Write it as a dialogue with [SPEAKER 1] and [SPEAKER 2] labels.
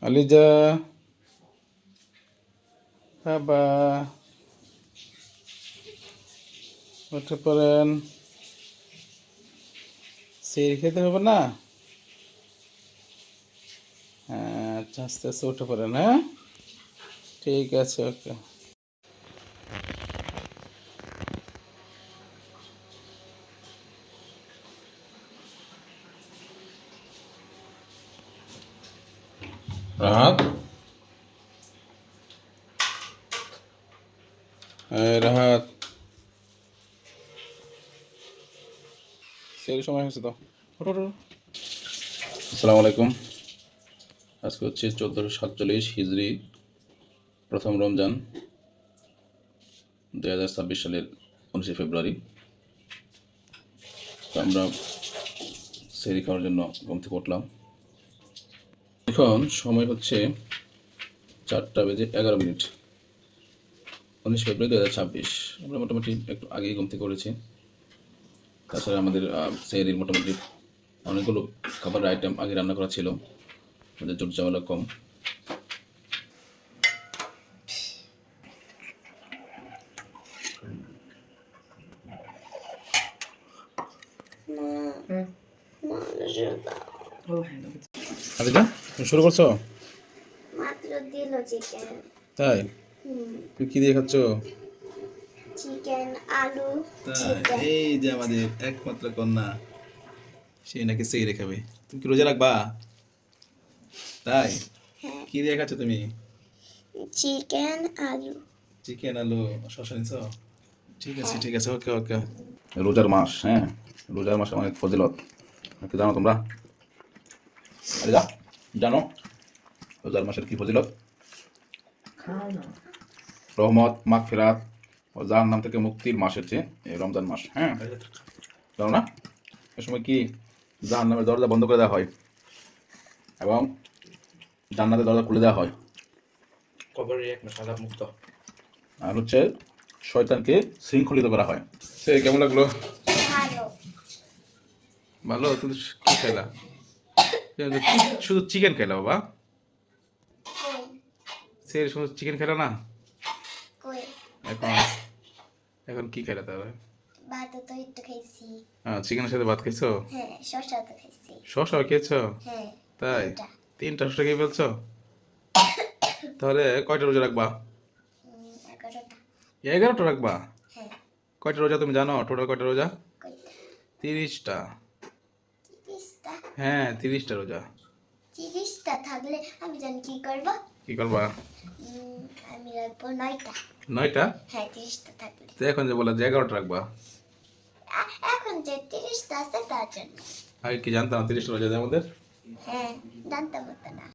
[SPEAKER 1] আলিজা, বাবা উঠে পড়েন। সিঁড়ি খেতে হবে না? হ্যাঁ, আচ্ছা, আস্তে আস্তে উঠে পড়েন। হ্যাঁ, ঠিক আছে, ওকে। রাহাত, রাহাত, সেই সময় হয়েছে তো। ওঠো, ওঠো। আসসালামু আলাইকুম। আজকে হচ্ছে 1447 হিজরি, প্রথম রমজান 2026 সালের 19 ফেব্রুয়ারি। তো আমরা সেহরি খাওয়ার জন্য ঘুম থেকে উঠলাম। এখন সময় হচ্ছে 4:11। 19 ফেব্রুয়ারি 2026। আমরা মোটামুটি একটু আগেই ঘুম থেকে করেছি। তাছাড়া আমাদের সেহরির মোটামুটি অনেকগুলো খাবারের আইটেম আগে রান্না করা ছিল, আমাদের জোর ঝামেলা কম। আচ্ছা, তুমি শুরু করছো?
[SPEAKER 2] মাত্র দিল চিকেন।
[SPEAKER 1] তাই? তুমি কি দিয়ে খাচ্ছ?
[SPEAKER 2] চিকেন, আলু,
[SPEAKER 1] তাই?
[SPEAKER 2] চিকেন।
[SPEAKER 1] এই যে আমাদের একমাত্র কন্যা, সে নাকি সেহরি খাবে। তুমি কি রোজা রাখবা? তাই?
[SPEAKER 2] হ্যাঁ,
[SPEAKER 1] কি দিয়ে খাচ্ছ তুমি?
[SPEAKER 2] চিকেন, আলু।
[SPEAKER 1] চিকেন, আলু, শসা নিছ? ঠিক আছে, ঠিক আছে, ওকে ওকে। রোজার মাস, হ্যাঁ, রোজার মাসে অনেক ফজিলত, কি জানো তোমরা? আরে যা, জানো রোজার মাসের কি ফজিলত? রহমত, মাগফিরাত ও জাহান্নাম থেকে মুক্তির মাস হচ্ছে এই রমজান মাস। হ্যাঁ, জানো না? এ সময় কি জাহান্নামের দরজা বন্ধ করে দেওয়া হয় এবং জান্নাতের দরজা খুলে দেওয়া হয়।
[SPEAKER 3] কবরের এক মাস আযাব মুক্ত।
[SPEAKER 1] আর হচ্ছে শয়তানকে শৃঙ্খলিত করা হয়। সে কেমন লাগলো?
[SPEAKER 2] ভালো।
[SPEAKER 1] ভালো। তুমি কি খাইলা? শুধু চিকেন খাইলা বাবা?
[SPEAKER 2] কই
[SPEAKER 1] সে শুধু চিকেন খাইলা না?
[SPEAKER 2] কই
[SPEAKER 1] এখন এখন কি খাইলা তাহলে?
[SPEAKER 2] ভাত তো একটু খাইছি।
[SPEAKER 1] চিকেনের সাথে ভাত খাইছো?
[SPEAKER 2] হ্যাঁ, শসা তো খাইছি।
[SPEAKER 1] শসাও খেয়েছো?
[SPEAKER 2] হ্যাঁ,
[SPEAKER 1] তাই?
[SPEAKER 2] তিনটা।
[SPEAKER 1] 3টা শসা খেয়ে ফেলছো? তাহলে কয়টা রোজা রাখবা?
[SPEAKER 2] 11টা।
[SPEAKER 1] 11টা রাখবা?
[SPEAKER 2] হ্যাঁ,
[SPEAKER 1] কয়টা রোজা তুমি জানো? টোটাল কয়টা রোজা?
[SPEAKER 2] কয়টা?
[SPEAKER 1] 30টা।
[SPEAKER 2] 30টা।
[SPEAKER 1] হ্যাঁ, 30টা রোজা।
[SPEAKER 2] 30টা থাকলে আমি জানি কি করবো।
[SPEAKER 1] কি করবা?
[SPEAKER 2] আমি রাখবো 9টা।
[SPEAKER 1] 9টা?
[SPEAKER 2] হ্যাঁ, 30টা থাকলে।
[SPEAKER 1] তো এখন যে বলে যে 11টা রাখবা।
[SPEAKER 2] এখন যে 30টা আছে তার জন্য।
[SPEAKER 1] আগে কি জানতাম 30টা রোজা দেয় আমাদের?
[SPEAKER 2] হ্যাঁ, জানতাম হতো না।